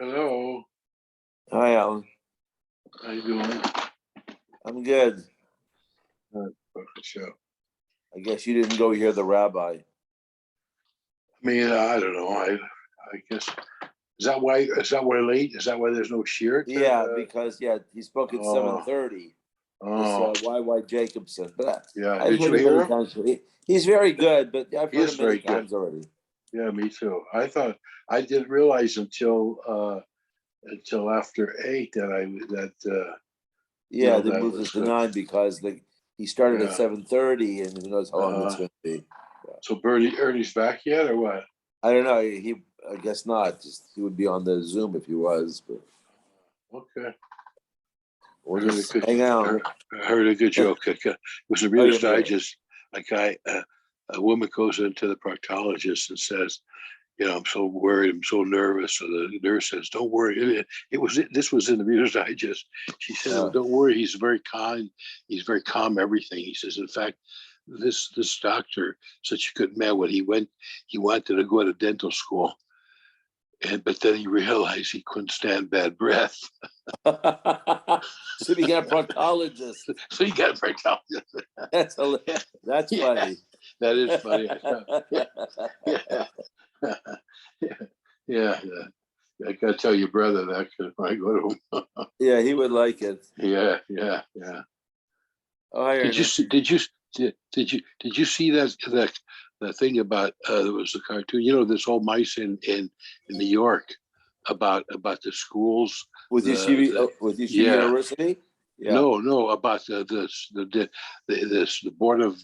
Hello. Hi, Alan. How you doing? I'm good. Perfect show. I guess you didn't go hear the rabbi. I mean, I don't know. I guess is that why we're late? Is that why there's no shirt? Yeah, because he spoke at 7:30. Oh, This Y. Jacobson. But yeah. I've Did heard you him many hear him? times. He's very good, but I've He heard is him many very good. times already. Yeah, me too. I thought I didn't realize until after 8 Yeah, they that moved it was to 9 because he started at yeah. 7:30, and who knows how long it's going to be. Yeah. So Ernie's back yet or what? I don't know. I guess not. He would be on the Zoom if he was. But Okay. we'll just hang out. I heard a good joke. It was a Reader's Digest. A woman goes into the proctologist and says, I'm so worried, I'm so nervous. So the nurse says, don't worry. This was in the Reader's Digest. She said, don't worry, he's very kind. He's very calm, everything. He says, in fact, this doctor, such a good man, when he wanted to go to dental school. But then he realized he couldn't stand bad breath. So he got a proctologist. That's funny. That is funny. Yeah. I gotta tell your brother that if I go to him. Yeah, he would like it. Yeah. Oh, did you see that thing about there was a cartoon? This whole mice in New York about the schools with Yeshiva University. Yeah. No, about the board of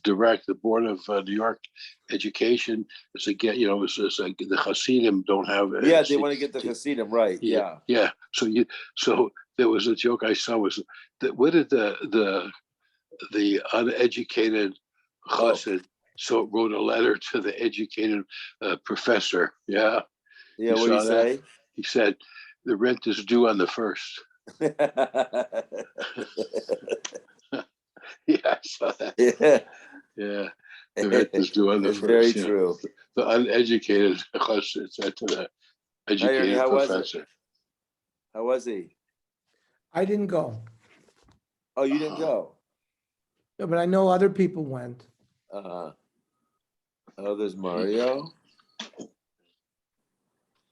New York Education. It's again, it's like the Hasidim don't have. They want to get the Hasidim right. Yeah. So there was a joke I saw was that what did the uneducated Chassid wrote a letter to the educated professor. Yeah. Yeah. What did he say? He said the rent is due on the 1st. Yeah, I saw that. Yeah. The rent is due on the 1st. Very true. The uneducated Chassid said to the educated professor. How was he? I didn't go. Oh, you didn't go? No, but I know other people went. Oh, there's Mario.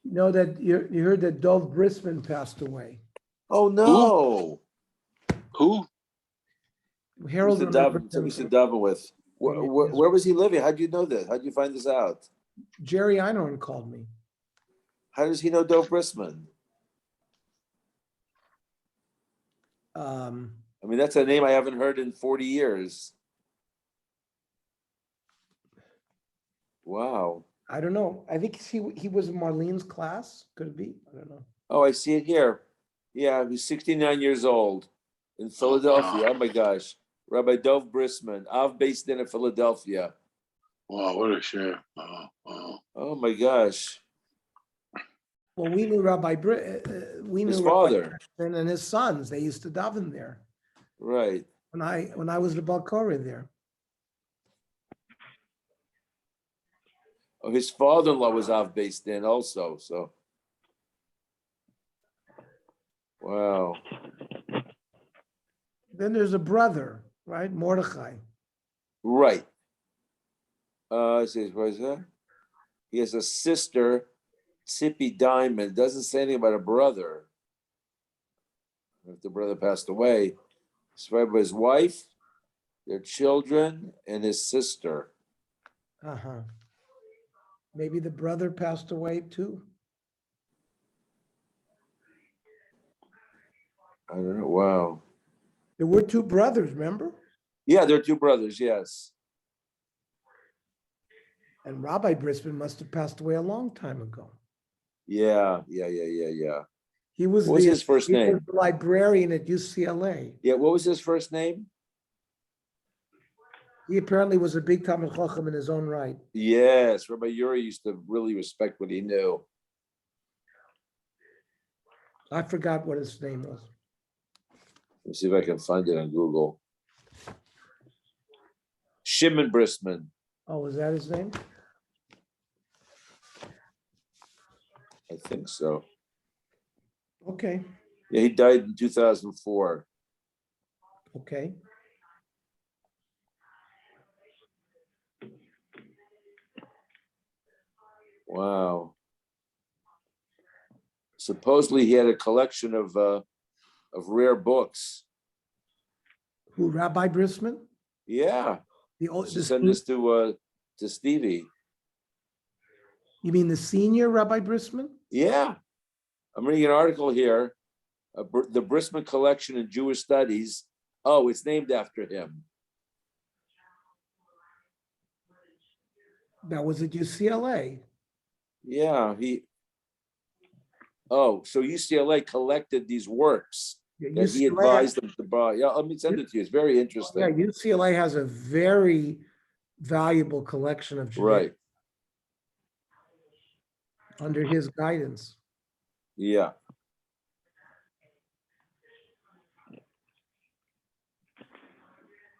You know that you heard that Dov Brisman passed away. Oh no! Who? Harold we used to daven with. Where was he living? How do you know this? How did you find this out? Jerry Einhorn called me. How does he know Dov Brisman? I mean, that's a name I haven't heard in 40 years. Wow. I don't know. I think he was in Marlene's class. Could it be? I don't know. Oh, I see it here. Yeah, he's 69 years old in Philadelphia. Oh my gosh. Rabbi Dov Brisman, Av based in Philadelphia. Wow, what a shame. Oh my gosh. Well, we knew his father and his sons. They used to daven there. Right. When I was the Balkori there. Oh, his father-in-law was Av based in also. So, wow. Then there's a brother, right? Mordechai. Right. What is that? He has a sister, Tzipi Diamond. Doesn't say anything about a brother. If the brother passed away, it's right by his wife, their children, and his sister. Maybe the brother passed away too. I don't know. Wow. There were two brothers, remember? Yeah, there are two brothers, yes. And Rabbi Brisman must have passed away a long time ago. Yeah. He was what was his first name? He was the librarian at UCLA. Yeah, what was his first name? He apparently was a big Talmid Chacham in his own right. Yes, Rabbi Yuri used to really respect what he knew. I forgot what his name was. Let me see if I can find it on Google. Shimon Brisman. Oh, was that his name? I think so. Okay, Yeah, he died in 2004. okay. Wow. Supposedly he had a collection of rare books. Who, Rabbi Brisman? Yeah. The I old, should send this to Stevie. you mean the senior Rabbi Brisman? Yeah. I'm reading an article here. The Brisman Collection in Jewish Studies. Oh, it's named after him. That was at UCLA. Yeah, so UCLA collected these works Yeah, that he advised them to buy. Yeah, let me send it to you. It's very Yeah, interesting. UCLA has a very valuable collection of Judaic Right. under his guidance. Yeah.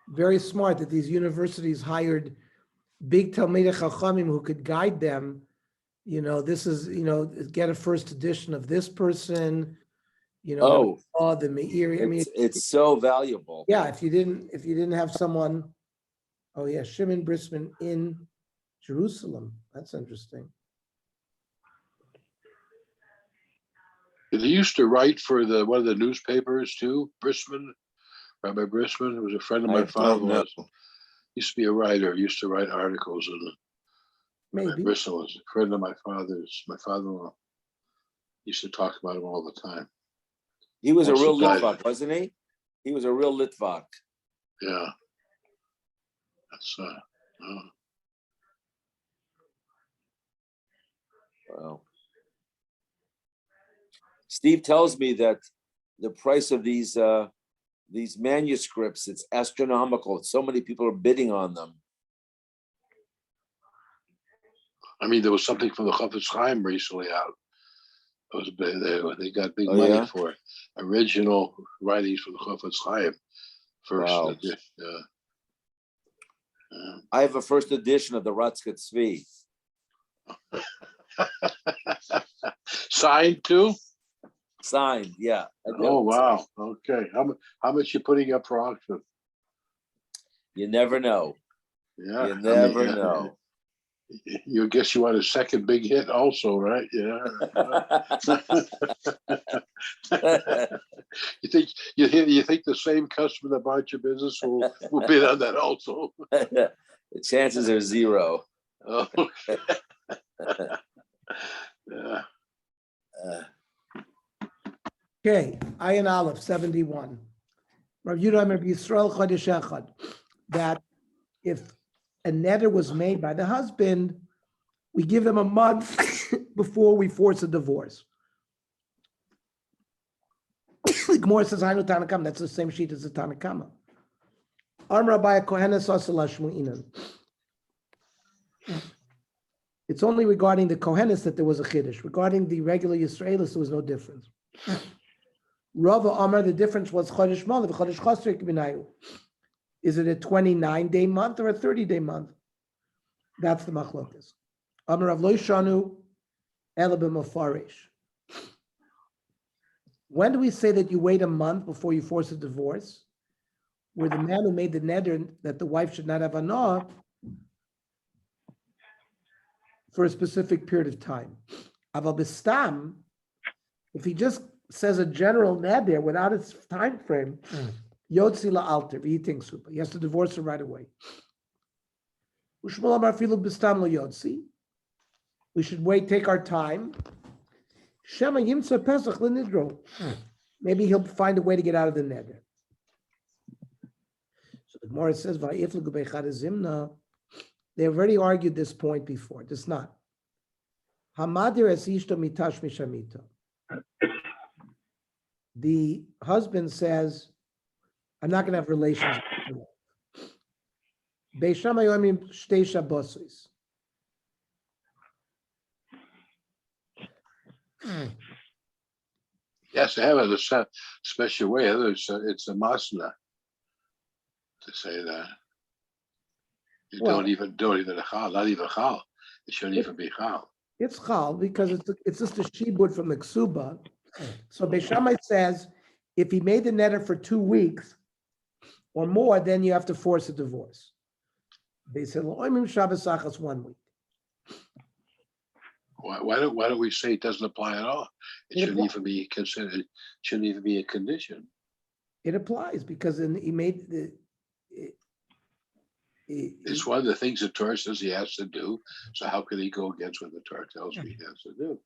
Very smart that these universities hired big Talmidei Chachamim who could guide them. This is, get a first edition of this person, Oh, the Meiri. I mean, it's so valuable. yeah, if you didn't have someone, oh yeah, Shimon Brisman in Jerusalem. That's interesting. He used to write for one of the newspapers too. Brisman, Rabbi Brisman, was a friend of my father-in-law's. Used to be a writer. Used to write articles, and Maybe. Brisman was a friend of my father's. My father-in-law used to talk about him all the time. He was a Also real died. Litvak, wasn't he? He was a real Litvak. Yeah, that's Wow. Steve tells me that the price of these manuscripts, it's astronomical. So many people are bidding on them. I mean, there was something from the Chafetz Chaim recently out. It was big. They got big money for it. Original writings from the Chafetz Chaim. First Wow. edition. I have a first edition of the Ratzke Tzvi. Signed too? Signed, yeah. Oh wow. Okay. How much you putting up for auction? You never know. Yeah. You never know. You guess you want a second big hit also, right? Yeah. you think the same customer that bought your business will bid on that also? The chances are zero. Oh. Yeah. Okay, Ayin Aleph 71. Rav Yudah Rabbi Yisrael Chodesh Echad, that if a neder was made by the husband, we give them a month before we force a divorce. The Gemara says, "Hainu Tanakam." That's the same sheet as the Tanakama. Rabbi Kohenes Asala Shmu'inan. It's only regarding the Kohenes that there was a chiddush. Regarding the regular Yisraelis, there was no difference. Rava Amar, the difference was Chodesh Malav, Chodesh Chasrik B'nayu. Is it a 29-day month or a 30-day month? That's the machlokas. Amar Rav Lo Shanu Ela B'Mafarish. When do we say that you wait a month before you force a divorce? Where the man who made the neder that the wife should not have anah for a specific period of time. Aval Bistam, if he just says a general neder without its time frame, Yotzi la'alter, eating super. He has to divorce her right away. Ushmul amar filu Bistam lo Yotzi. We should wait, take our time. Shema yimtza pesach l'nidro. Maybe he'll find a way to get out of the neder. So the Gemara says, "Va'if l'gubei chad zimna." They've already argued this point before. It does not. Hamadir es ishto mitash mishamito. The husband says, "I'm not going to have relations with her." Beisham hayomim shtei shabbosos. Yes, to have it a special way. It's a masna to say that. You don't even a chal, not even chal. It shouldn't even be chal. It's chal because it's just a shibud from the ksuba. So Beis Shammai says, if he made the neder for 2 weeks or more, then you have to force a divorce. Beis Hillel Oimrim Shabbos Achas 1 week. Why don't we say it doesn't apply at all? It shouldn't even be considered. It shouldn't even be a condition. It applies because he made the. It's one of the things the Torah says he has to do. So how could he go against what the Torah tells him he has to do?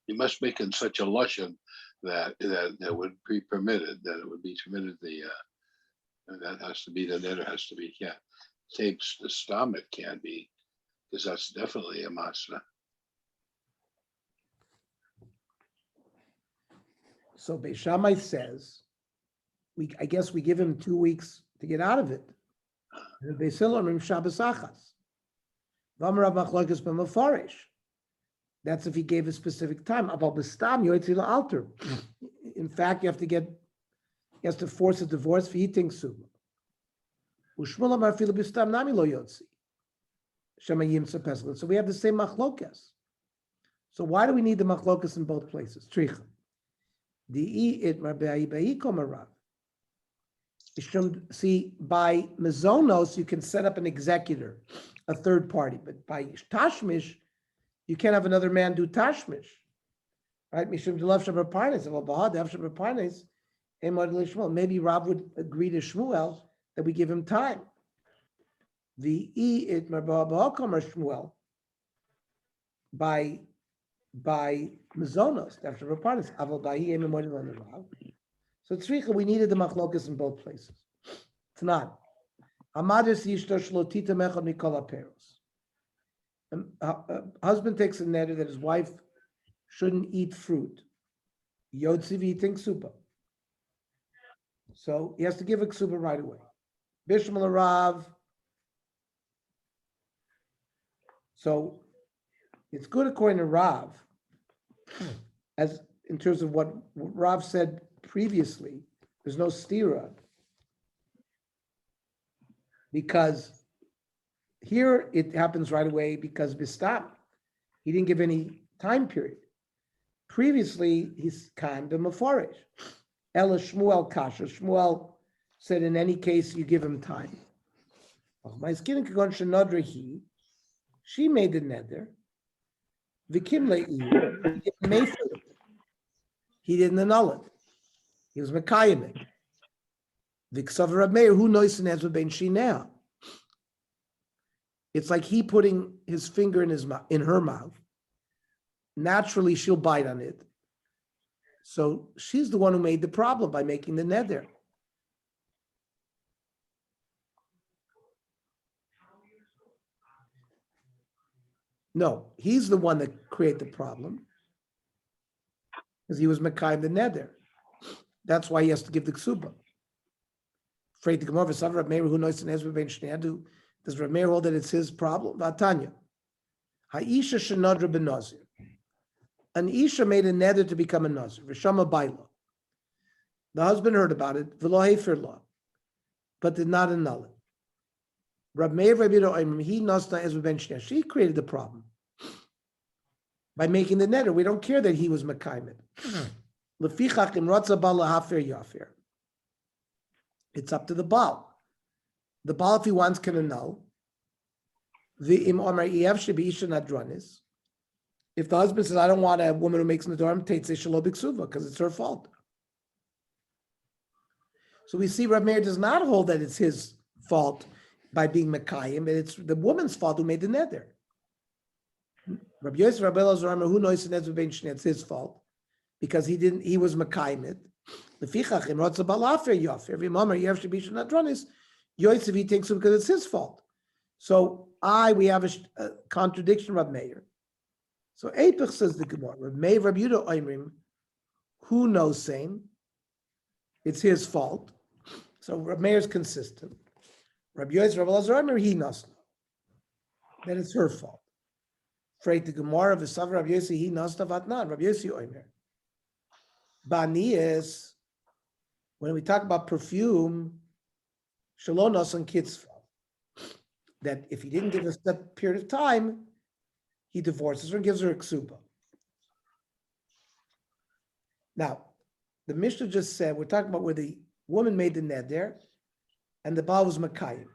You must make it such a lashon that would be permitted. That it would be permitted. That has to be the neder has to be tapes. The stomach can be because that's definitely a masna. So Beis Shammai says, I guess we give him 2 weeks to get out of it. And Beis Hillel Oimrim Shabbos Achas. V'amar Rav Machlokes b'mefarish. That's if he gave a specific time. Abal b'stam yoytzi la'alter. In fact, you have to force a divorce for eating suba. U'shmuel amar afilu b'stam nami lo yotzi. Shema yimtza pesach. So we have the same machlokes. So why do we need the machlokes in both places? Tricha. Di'i it marbe'i be'i komarav. See, by mezonos, you can set up an executor, a third party, but by tashmish, you can't have another man do tashmish, right? Mishum delav shabarparnes, well, bahad delav shabarparnes, emad lishmuel. Maybe Rav would agree to Shmuel that we give him time. The it marba kamar Shmuel by mezonos delav shabarparnes. Aval ba'i emad Rav. So tzricha, we needed the machlokas in both places. Tanan. Amadis yishto shlotita mechad mikol haperos. Husband takes a neder that his wife shouldn't eat fruit. Yotziv eating supa. So he has to give a ksuba right away. Bishmal Rav. So it's good according to Rav, as in terms of what Rav said previously. There's no stira because here it happens right away because bistam, he didn't give any time period. Previously, he's kind of mafarish. Ela Shmuel kasha. Shmuel said in any case you give him time. She made the neder. He didn't annul it. He was mekayim. V'ksav Rab Meir, who knows ben shineh. It's like he putting his finger in her mouth. Naturally, she'll bite on it. So she's the one who made the problem by making the neder. No, he's the one that created the problem because he was mekayim the neder. That's why he has to give the ksuba. Afraid to come over. Some Rab Meir who knows ben shineh. Does Rab Meir hold that it's his problem? Vatanya. Ha'isha shenadra ben nazir. An isha made a neder to become a nazir. V'shama baila. The husband heard about it. V'lo hefer lo, but did not annul it. Rab Meir Rabbi Oimrim, he nasna as ben shnei. She created the problem by making the neder. We don't care that he was mekayim. Lefichach im ratza bal hafer yafer. It's up to the Baal. The Baal, if he wants, can annul. The im omer iev shebi isha nadronis. If the husband says, "I don't want a woman who makes nedarim," teitze shelo b'ksuva because it's her fault. So we see Rab Meir does not hold that it's his fault by being mekayim, but it's the woman's fault who made the neder. Rabbi Yosef Rabbi Elazar, who knows it's his fault because he was mekayim it. Lefichach im ratza bal hafer yafer. Every moment iev shebi isha nadronis. Yosef, he thinks because it's his fault. So we have a contradiction, Rab Meir. So Eipich says the Gemara, Rab Meir, Rab Yudah Oimrim, who knows same? It's his fault. So Rab Meir is consistent. Rab Yosef, Rab Elazar Oimrim, he knows. Then it's her fault. Afraid the Gemara of Esav Rab Yosef, he knows vatnan. Rab Yosef Oimer. Banias, when we talk about perfume, Shalonos and Kitzvah, that if he didn't give a set period of time, he divorces her and gives her a ksuba. Now, the Mishnah just said, we're talking about where the woman made the neder and the Baal was Makayim.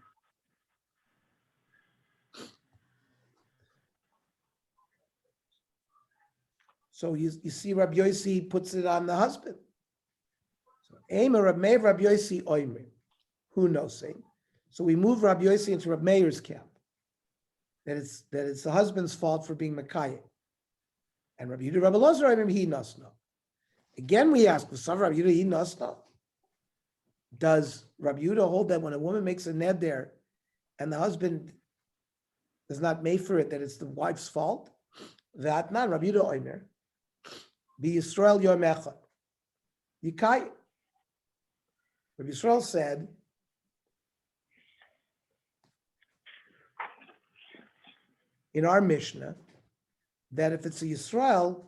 So you see Rabbi Yossi puts it on the husband. So Ema Rabbi Meir, Rabbi Yossi Oimrim. Who knows? So we move Rabbi Yossi into Rabbi Meir's camp. That it's the husband's fault for being Makayim. And Rabbi Yehuda, Rabbi Elazar, Oimrim, he nasna. Again, we ask, Rabbi Yehuda, he nasna. Does Rabbi Yehuda hold that when a woman makes a neder and the husband does not make for it, that it's the wife's fault? That not Rabbi Yehuda Oimer. Be Yisrael Yom Echad. Yikai. Rabbi Yisrael said, in our Mishnah, that if it's a Yisrael,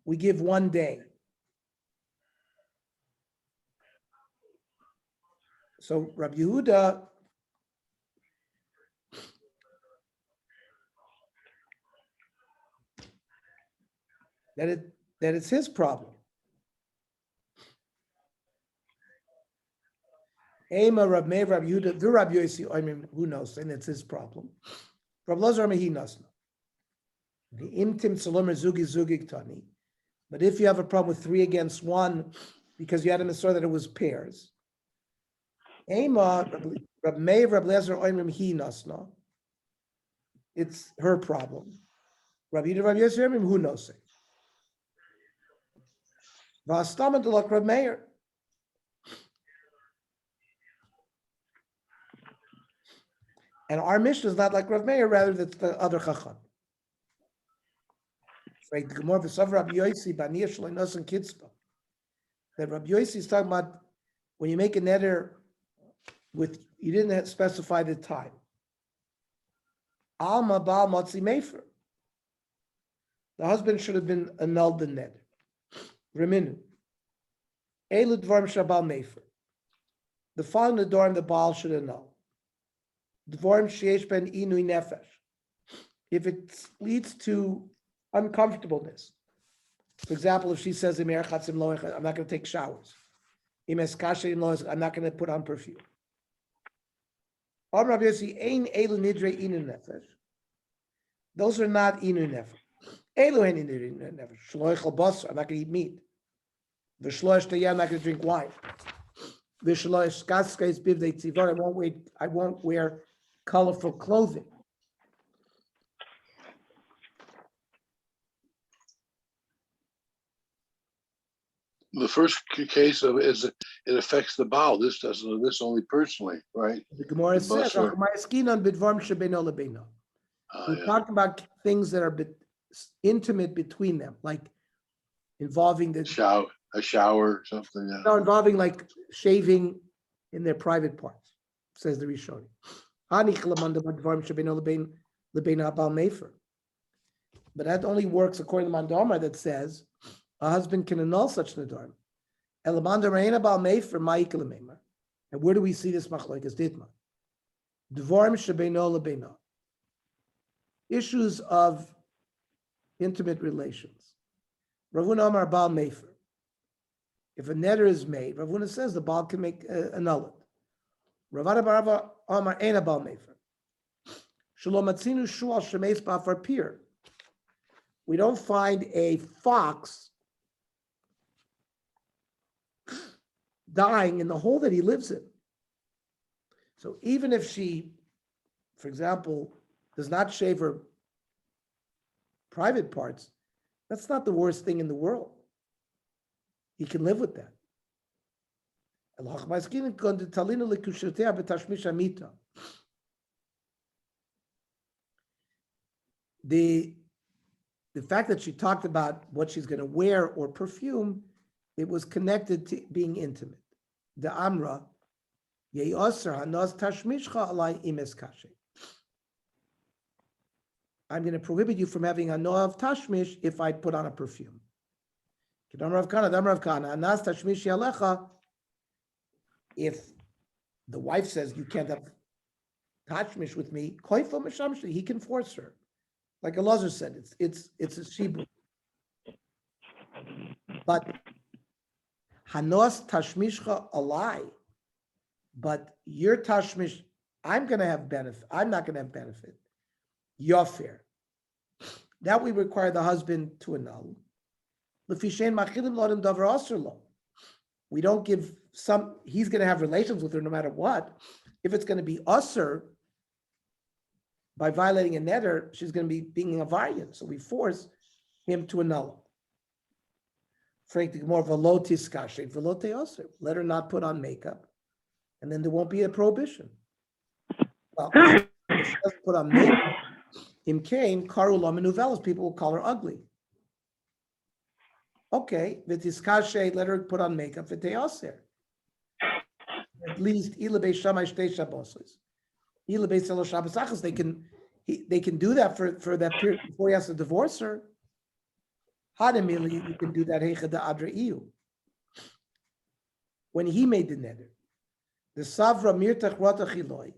we give 1 day. So Rabbi Yehuda that it's his problem. Ema Rabbi Meir, Rabbi Yehuda, the Rabbi Yossi, I mean, who knows? And it's his problem. Rabbi Elazar mehi nasna. The imtim tzalomer zugi zugig tani. But if you have a problem with 3 against 1, because you had a mitzvah that it was pairs. Ema Rabbi Meir, Rabbi Elazar, oimrim hi nasna. It's her problem. Rabbi Yehuda, Rabbi Yossi, oimrim who knows? V'astama delak Rabbi Meir. And our Mishnah is not like Rav Meir, rather that's the other Chacham. Right, the Gemara v'sav Rabbi Yossi b'aniyah shalei nosan kitzvah. That Rabbi Yossi is talking about when you make a neder with, you didn't specify the time. Alma ba'al motzi mefer. The husband should have been annulled the neder. Reminu. Elu dvarim shabal mefer. The following the door and the baal should annul. Dvorim sheyesh ben inui nefesh. If it leads to uncomfortableness, for example, if she says, I'm not going to take showers. I'm not going to put on perfume. Those are not inui nefesh. I'm not going to eat meat. I'm not going to drink wine. I won't wear colorful clothing. The first case of is it affects the bowel. This doesn't. This only personally, right? The Gemara says, we're talking about things that are intimate between them, like involving the a shower or something. Yeah. No, involving like shaving in their private parts, says the Rishoni. But that only works according to Mandamar that says a husband can annul such nedarim. And where do we see this machlokes ditma? Dvarim shebeino lebeino. Issues of intimate relations. Ravuna Amar Baal Mefer. If a neder is made, Rav Huna says the Baal can make annul it. Ravada Barava Amar Eina Baal Mefer. Shalom Atzinu Shual Shemeis Ba'afar Pir. We don't find a fox dying in the hole that he lives in. So even if she, for example, does not shave her private parts, that's not the worst thing in the world. He can live with that. The fact that she talked about what she's going to wear or perfume, it was connected to being intimate. The Amra, I'm going to prohibit you from having a noah of tashmish if I put on a perfume. If the wife says you can't have tashmish with me, he can force her. Like Elazar said, it's a shibud. But Hanos tashmishcha a lie, but your tashmish, I'm going to have benefit. I'm not going to have benefit. You're fair. That we require the husband to annul. We don't give some, he's going to have relations with her no matter what. If it's going to be usher, by violating a neder, she's going to be being a variant. So we force him to annul. Frankly, more velotis kashe, velote usher. Let her not put on makeup, and then there won't be a prohibition. Well, if she doesn't put on makeup, him came, karu lo menuvelas, people will call her ugly. Okay, v'tiskashe, let her put on makeup, v'teyaser. At least, ila beis shamai shtei shabbos. Ila beis elo shabbos achos, they can do that for that period before he has to divorce her. Hadamili, you can do that heicha da adra iu. When he made the neder, the savra mirtach rotach iloi,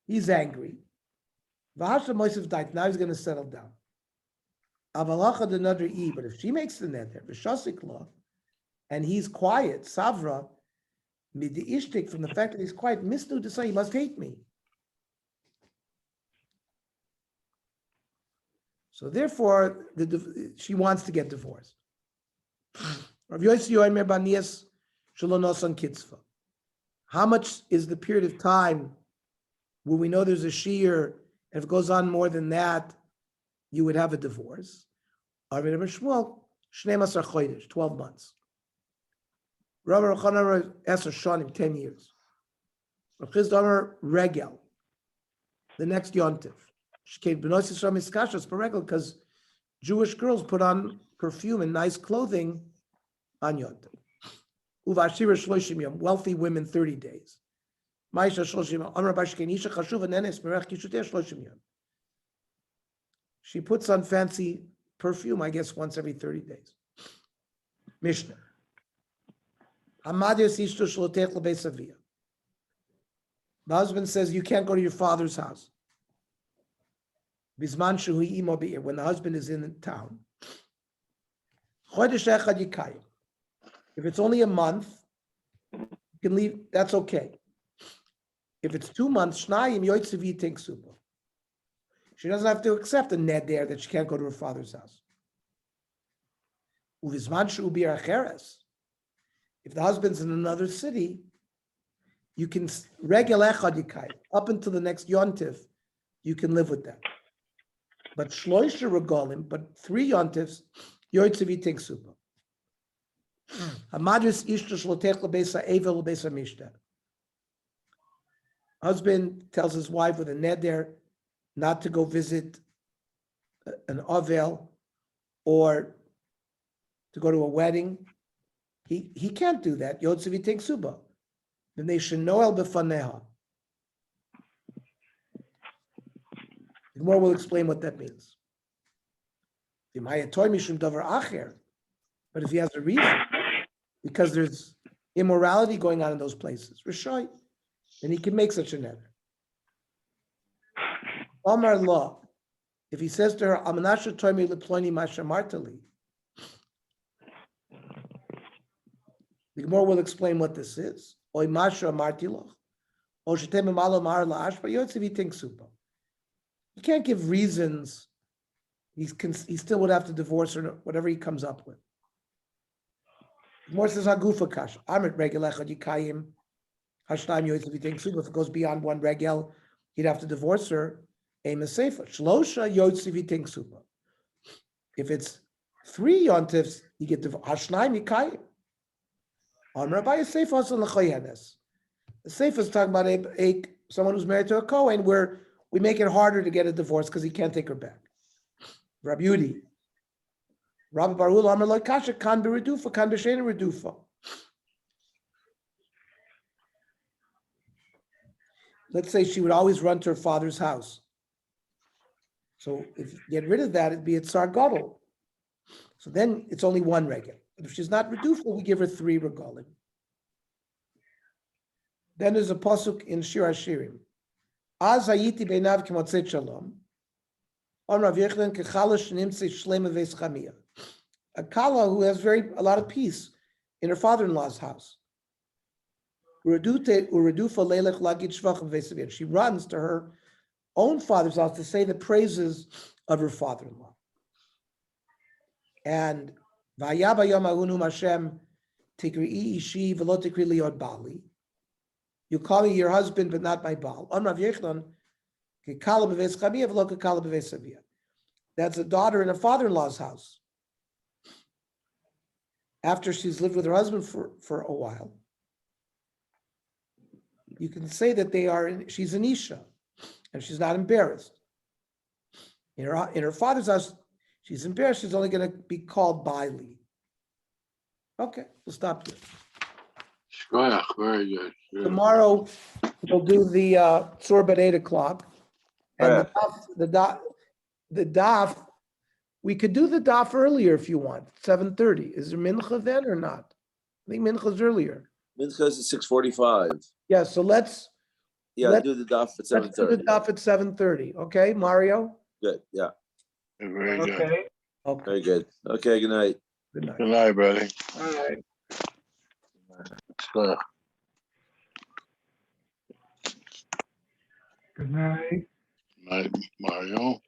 he's angry. V'hashem moisav dait, now he's going to settle down. Avalacha the neder i, but if she makes the neder, v'shasik law, and he's quiet, savra, mid the ishtik, from the fact that he's quiet, misnu to say he must hate me. So therefore, she wants to get divorced. Rav Yossi Yomer Banias Shalonosan Kitzva. How much is the period of time when we know there's a shear, and if it goes on more than that, you would have a divorce? Rav Shmuel, 12 months. Rav Rochanan Eser Shonim, 10 years. Rav Chizdamer Regel, the next Yontif. Because Jewish girls put on perfume and nice clothing on Yontif. Uvashira shloshim yom, wealthy women 30 days. Ma'isha shloshim yom, amar bashken isha chashuv anenes merech kishuteh shloshim yom. She puts on fancy perfume, I guess, once every 30 days. Mishnah. Hamadios ishto shlotech lebeis aviyah. The husband says, you can't go to your father's house. Bisman shuhi imo be'ir, when the husband is in town. Chodesh echad yikayim. If it's only a month, you can leave, that's okay. If it's 2 months, shnayim yoitzevi tenksuba. She doesn't have to accept a neder that she can't go to her father's house. Uvisman shu bir acheres. If the husband's in another city, you can regel echad yikayim. Up until the next yontif, you can live with that. But shloisha regalim, but 3 yontifs, yoitzevi tenksuba. Hamadris ishta shlotech lebesa evel lebesa mishta. Husband tells his wife with a neder not to go visit an avel or to go to a wedding. He can't do that. Yotzevi tenksuba. Then they should noel befaneha. The more will explain what that means. But if he has a reason, because there's immorality going on in those places, Rishai, then he can make such a neder. Omar law, if he says to her, Amanasha toimi leploni masha martali, the Gemara will explain what this is. Oy masha martiloch, o shetem malo mar la'ashba yotzevi tenksuba. You can't give reasons. He still would have to divorce her, whatever he comes up with. More says Hagufa Kash. Amit regel echad yikayim. Hashnaim yoytzevi tenksuba. If it goes beyond 1 regel, he'd have to divorce her. Aim is safer. Shlosha yoytzevi tenksuba. If it's 3 yontifs, you get divorced. Hashnaim yikayim. On Rabbi Sefer also lechoyenes. The Sefer is talking about someone who's married to a Kohen, where we make it harder to get a divorce because he can't take her back. Rabbi Yudi. Rabbi Barul Amar Lo Kasha Kan B'Redufa Kan B'Shein Redufa. Let's say she would always run to her father's house. So if you get rid of that, it'd be a Tsar Gadol. So then it's only 1 regel. But if she's not Redufa, we give her 3 regalim. Then there's a pasuk in Shir Hashirim. Az hayiti beinav k'motzei shalom. On Rav Yechon kechala shnimtzei shlema veis chamia. A kala who has a lot of peace in her father-in-law's house. She runs to her own father's house to say the praises of her father-in-law. And you call me your husband, but not my Baal. That's a daughter in a father-in-law's house. After she's lived with her husband for a while, you can say that she's an Isha, and she's not embarrassed. In her father's house, she's embarrassed. She's only going to be called Baili. Okay, we'll stop here. Very good. Tomorrow we'll do the Tzorba at 8:00, and the daf. We could do the daf earlier if you want, 7:30. Is there mincha then or not? I think mincha's earlier. Mincha's at 6:45. Yeah, so let's do the daf at 7:30. Let's do the daf at 7:30. Okay, Mario? Good, yeah. Very good. Okay. Very good. Okay, good night. Good night. Good night, buddy. All right. Good night. Night, Mario.